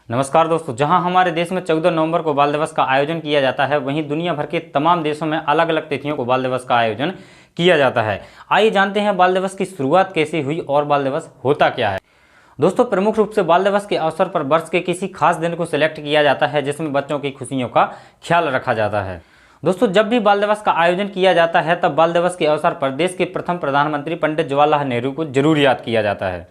नमस्कार दोस्तों, जहां हमारे देश में 14 नवंबर को बाल दिवस का आयोजन किया जाता है, वहीं दुनिया भर के तमाम देशों में अलग अलग तिथियों को बाल दिवस का आयोजन किया जाता है। आइए जानते हैं बाल दिवस की शुरुआत कैसे हुई और बाल दिवस होता क्या है। दोस्तों, प्रमुख रूप से बाल दिवस के अवसर पर वर्ष के किसी खास दिन को सिलेक्ट किया जाता है जिसमें बच्चों की खुशियों का ख्याल रखा जाता है। दोस्तों, जब भी बाल दिवस का आयोजन किया जाता है तब बाल दिवस के अवसर पर देश के प्रथम प्रधानमंत्री पंडित जवाहरलाल नेहरू को जरूर याद किया जाता है।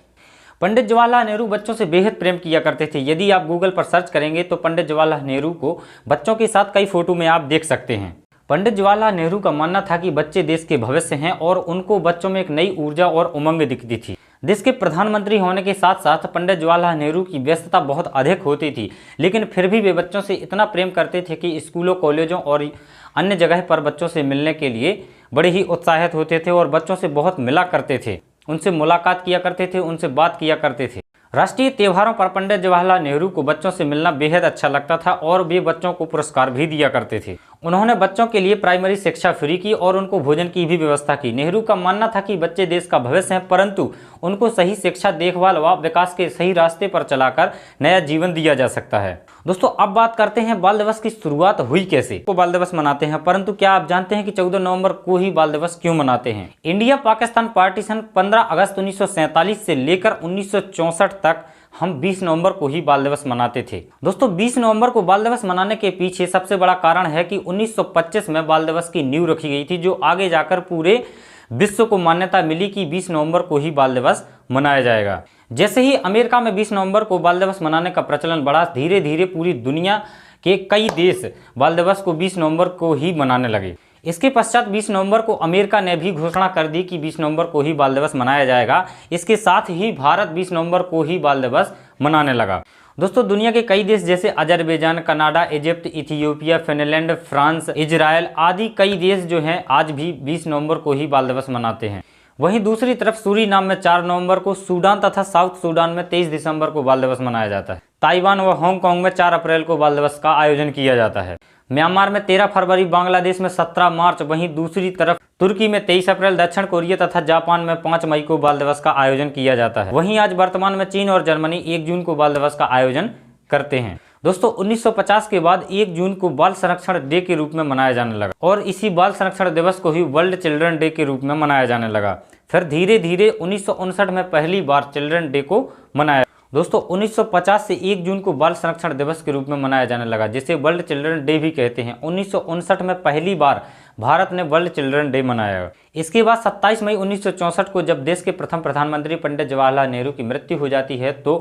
पंडित जवाहरलाल नेहरू बच्चों से बेहद प्रेम किया करते थे। यदि आप गूगल पर सर्च करेंगे तो पंडित जवाहरलाल नेहरू को बच्चों के साथ कई फोटो में आप देख सकते हैं। पंडित जवाहरलाल नेहरू का मानना था कि बच्चे देश के भविष्य हैं और उनको बच्चों में एक नई ऊर्जा और उमंग दिखती थी। देश के प्रधानमंत्री होने के साथ साथ पंडित जवाहरलाल नेहरू की व्यस्तता बहुत अधिक होती थी, लेकिन फिर भी वे बच्चों से इतना प्रेम करते थे कि स्कूलों, कॉलेजों और अन्य जगह पर बच्चों से मिलने के लिए बड़े ही उत्साहित होते थे और बच्चों से बहुत मिला करते थे, उनसे मुलाकात किया करते थे, उनसे बात किया करते थे। राष्ट्रीय त्योहारों पर पंडित जवाहरलाल नेहरू को बच्चों से मिलना बेहद अच्छा लगता था और वे बच्चों को पुरस्कार भी दिया करते थे। उन्होंने बच्चों के लिए प्राइमरी शिक्षा फ्री की और उनको भोजन की भी व्यवस्था की। नेहरू का मानना था कि बच्चे देश का भविष्य हैं, परंतु उनको सही शिक्षा, देखभाल व विकास के सही रास्ते पर चलाकर नया जीवन दिया जा सकता है। दोस्तों, अब बात करते हैं बाल दिवस की शुरुआत हुई कैसे। तो बाल दिवस मनाते हैं, परंतु क्या आप जानते हैं कि 14 नवंबर को ही बाल दिवस क्यों मनाते हैं? इंडिया पाकिस्तान पार्टीशन 15 अगस्त 1947 से लेकर 1964 तक हम 20 नवंबर को ही बाल दिवस मनाते थे। दोस्तों, 20 नवंबर को बाल दिवस मनाने के पीछे सबसे बड़ा कारण है कि 1925 में बाल दिवस की नींव रखी गई थी, जो आगे जाकर पूरे विश्व को मान्यता मिली कि 20 नवंबर को ही बाल दिवस मनाया जाएगा। जैसे ही अमेरिका में 20 नवंबर को बाल दिवस मनाने का प्रचलन बढ़ा, धीरे धीरे पूरी दुनिया के कई देश बाल दिवस को 20 नवंबर को ही मनाने लगे। इसके पश्चात 20 नवंबर को अमेरिका ने भी घोषणा कर दी कि 20 नवंबर को ही बाल दिवस मनाया जाएगा। इसके साथ ही भारत 20 नवंबर को ही बाल दिवस मनाने लगा। दोस्तों, दुनिया के कई देश जैसे Azerbaijan, Canada, Egypt, Ethiopia, Finland, France, Israel आदि कई देश जो हैं आज भी 20 नवंबर को ही बाल दिवस मनाते हैं। वहीं दूसरी तरफ सूरीनाम में 4 नवंबर को, सूडान तथा साउथ सूडान में 23 दिसंबर को बाल दिवस मनाया जाता है। ताइवान व हांगकांग में 4 अप्रैल को बाल दिवस का आयोजन किया जाता है। म्यांमार में 13 फरवरी, बांग्लादेश में 17 मार्च, वहीं दूसरी तरफ तुर्की में 23 अप्रैल, दक्षिण कोरिया तथा जापान में 5 मई को बाल दिवस का आयोजन किया जाता है। वहीं आज वर्तमान में चीन और जर्मनी 1 जून को बाल दिवस का आयोजन करते हैं। दोस्तों, 1950 के बाद 1 जून को बाल संरक्षण डे के रूप में मनाया जाने लगा और इसी बाल संरक्षण दिवस को ही वर्ल्ड चिल्ड्रन डे के रूप में मनाया जाने लगा। फिर धीरे धीरे 1959 में पहली बार चिल्ड्रन डे को मनाया। दोस्तों, 1950 से 1 जून को बाल संरक्षण दिवस के रूप में मनाया जाने लगा, जिसे वर्ल्ड चिल्ड्रन डे भी कहते हैं। 1959 में पहली बार भारत ने वर्ल्ड चिल्ड्रन डे मनाया। इसके बाद 27 मई 1964 को जब देश के प्रथम प्रधानमंत्री पंडित जवाहरलाल नेहरू की मृत्यु हो जाती है तो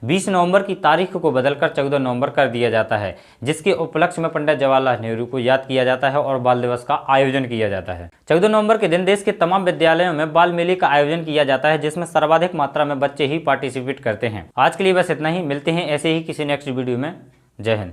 20 नवंबर की तारीख को बदलकर 14 नवंबर कर दिया जाता है, जिसके उपलक्ष्य में पंडित जवाहरलाल नेहरू को याद किया जाता है और बाल दिवस का आयोजन किया जाता है। 14 नवंबर के दिन देश के तमाम विद्यालयों में बाल मेले का आयोजन किया जाता है, जिसमें सर्वाधिक मात्रा में बच्चे ही पार्टिसिपेट करते हैं। आज के लिए बस इतना ही। मिलते हैं ऐसे ही किसी नेक्स्ट वीडियो में। जय हिंद।